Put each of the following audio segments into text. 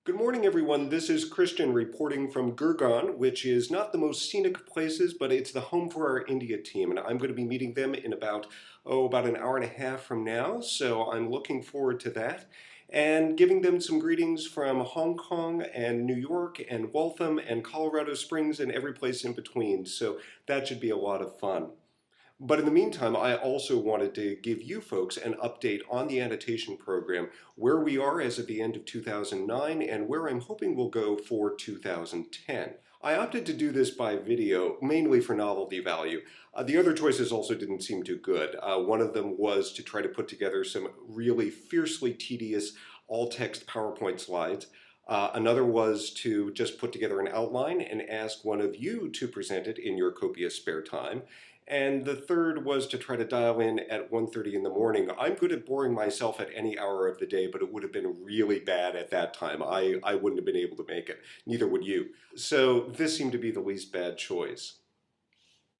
Good morning, everyone. This is Christian reporting from Gurgaon, which is not the most scenic places, but it's the home for our India team. And I'm going to be meeting them in about an hour and a half from now. So I'm looking forward to that and giving them some greetings from Hong Kong and New York and Waltham and Colorado Springs and every place in between. So that should be a lot of fun. But in the meantime, I also wanted to give you folks an update on the annotation program, where we are as of the end of 2009 and where I'm hoping we'll go for 2010. I opted to do this by video, mainly for novelty value. The other choices also didn't seem too good. One of them was to try to put together some really fiercely tedious all-text PowerPoint slides. Another was to just put together an outline and ask one of you to present it in your copious spare time. And the third was to try to dial in at 1:30 in the morning. I'm good at boring myself at any hour of the day, but it would have been really bad at that time. I wouldn't have been able to make it. Neither would you. So this seemed to be the least bad choice.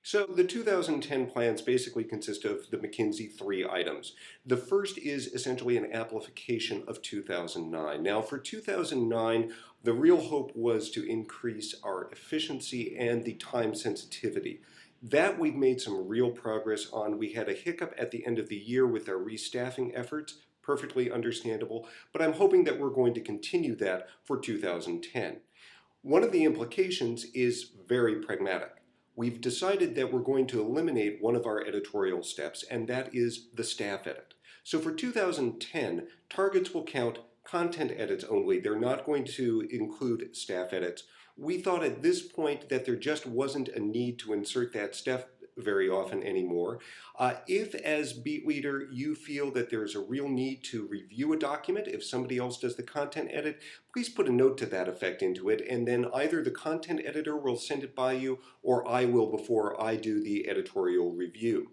So the 2010 plans basically consist of the McKinsey 3 items. The first is essentially an amplification of 2009. Now for 2009, the real hope was to increase our efficiency and the time sensitivity. That we've made some real progress on. We had a hiccup at the end of the year with our restaffing efforts, perfectly understandable, but I'm hoping that we're going to continue that for 2010. One of the implications is very pragmatic. We've decided that we're going to eliminate one of our editorial steps, and that is the staff edit. So for 2010, targets will count content edits only. They're not going to include staff edits. We thought at this point that there just wasn't a need to insert that step very often anymore. If as beat leader you feel that there's a real need to review a document, if somebody else does the content edit, please put a note to that effect into it, and then either the content editor will send it by you or I will before I do the editorial review.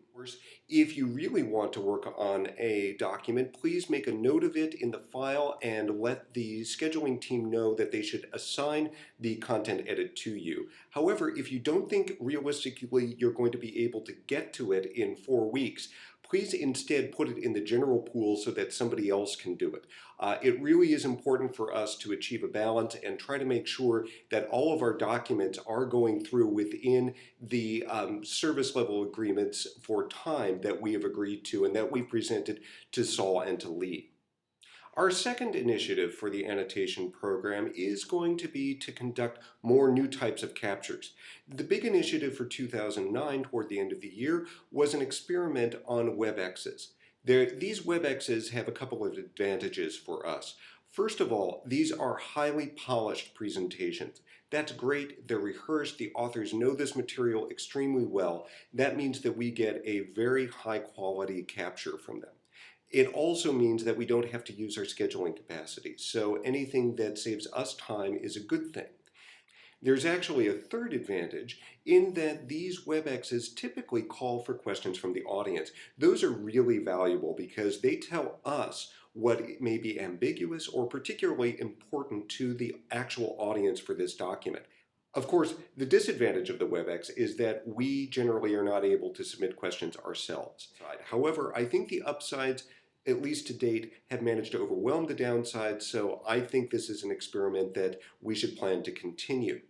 If you really want to work on a document, please make a note of it in the file and let the scheduling team know that they should assign the content edit to you. However, if you don't think realistically you're going to be able to get to it in 4 weeks, please instead put it in the general pool so that somebody else can do it. It really is important for us to achieve a balance and try to make sure that all of our documents are going through within the service level agreements for time that we have agreed to and that we presented to Saul and to Lee. Our second initiative for the annotation program is going to be to conduct more new types of captures. The big initiative for 2009 toward the end of the year was an experiment on WebExes. These WebExes have a couple of advantages for us. First of all, these are highly polished presentations. That's great, they're rehearsed, the authors know this material extremely well. That means that we get a very high quality capture from them. It also means that we don't have to use our scheduling capacity, so anything that saves us time is a good thing. There's actually a third advantage in that these WebExes typically call for questions from the audience. Those are really valuable because they tell us what may be ambiguous or particularly important to the actual audience for this document. Of course, the disadvantage of the WebEx is that we generally are not able to submit questions ourselves. However, I think the upsides, at least to date, have managed to overwhelm the downsides, so I think this is an experiment that we should plan to continue.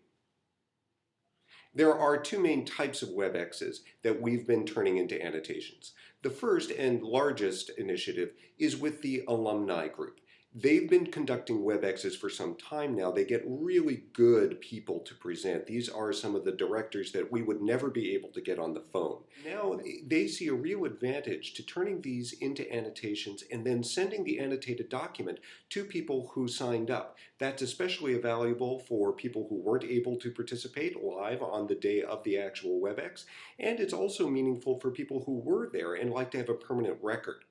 There are two main types of WebExes that we've been turning into annotations. The first and largest initiative is with the alumni group. They've been conducting WebExes for some time now. They get really good people to present. These are some of the directors that we would never be able to get on the phone. Now they see a real advantage to turning these into annotations and then sending the annotated document to people who signed up. That's especially valuable for people who weren't able to participate live on the day of the actual WebEx, and it's also meaningful for people who were there and like to have a permanent record.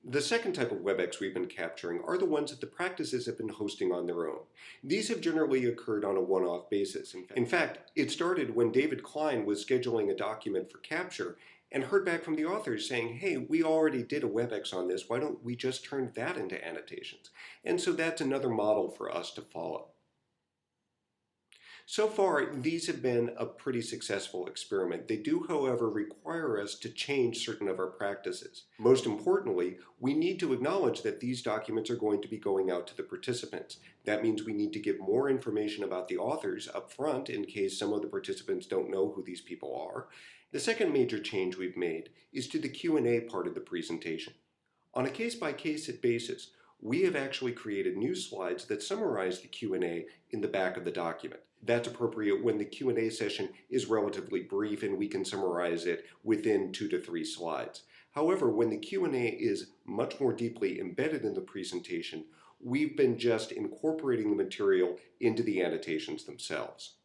The second type of WebEx we've been capturing are the ones that the practices have been hosting on their own. These have generally occurred on a one-off basis. In fact, it started when David Klein was scheduling a document for capture and heard back from the authors saying, hey, we already did a WebEx on this, why don't we just turn that into annotations? And so that's another model for us to follow. So far, these have been a pretty successful experiment. They do, however, require us to change certain of our practices. Most importantly, we need to acknowledge that these documents are going to be going out to the participants. That means we need to give more information about the authors up front in case some of the participants don't know who these people are. The second major change we've made is to the Q&A part of the presentation. On a case-by-case basis, we have actually created new slides that summarize the Q&A in the back of the document. That's appropriate when the Q&A session is relatively brief and we can summarize it within 2 to 3 slides. However, when the Q&A is much more deeply embedded in the presentation, we've been just incorporating the material into the annotations themselves.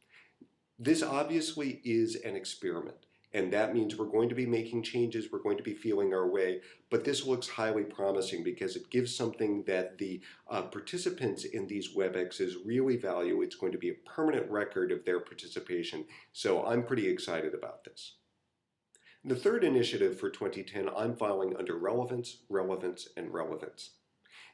This obviously is an experiment. And that means we're going to be making changes, we're going to be feeling our way, but this looks highly promising because it gives something that the participants in these WebExes really value. It's going to be a permanent record of their participation, so I'm pretty excited about this. The third initiative for 2010 I'm filing under relevance, relevance, and relevance.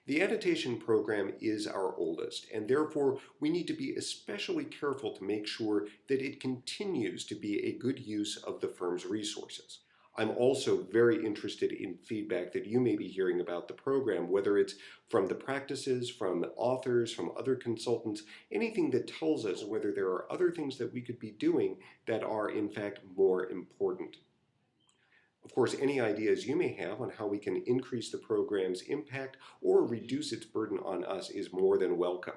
The annotation program is our oldest, and therefore we need to be especially careful to make sure that it continues to be a good use of the firm's resources. I'm also very interested in feedback that you may be hearing about the program, whether it's from the practices, from the authors, from other consultants, anything that tells us whether there are other things that we could be doing that are in fact more important. Of course, any ideas you may have on how we can increase the program's impact or reduce its burden on us is more than welcome.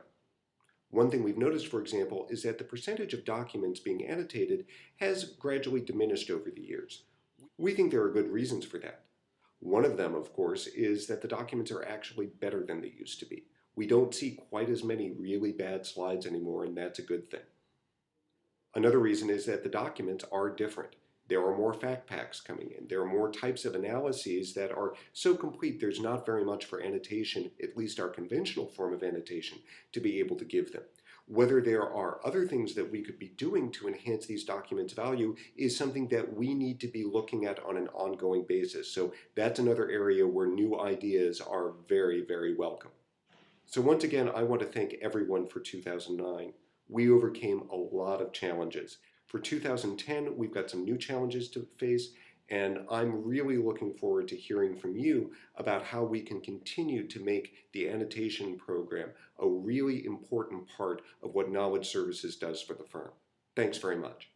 One thing we've noticed, for example, is that the percentage of documents being annotated has gradually diminished over the years. We think there are good reasons for that. One of them, of course, is that the documents are actually better than they used to be. We don't see quite as many really bad slides anymore, and that's a good thing. Another reason is that the documents are different. There are more fact packs coming in. There are more types of analyses that are so complete there's not very much for annotation, at least our conventional form of annotation, to be able to give them. Whether there are other things that we could be doing to enhance these documents' value is something that we need to be looking at on an ongoing basis. So that's another area where new ideas are very, very welcome. So once again, I want to thank everyone for 2009. We overcame a lot of challenges. For 2010, we've got some new challenges to face, and I'm really looking forward to hearing from you about how we can continue to make the annotation program a really important part of what Knowledge Services does for the firm. Thanks very much.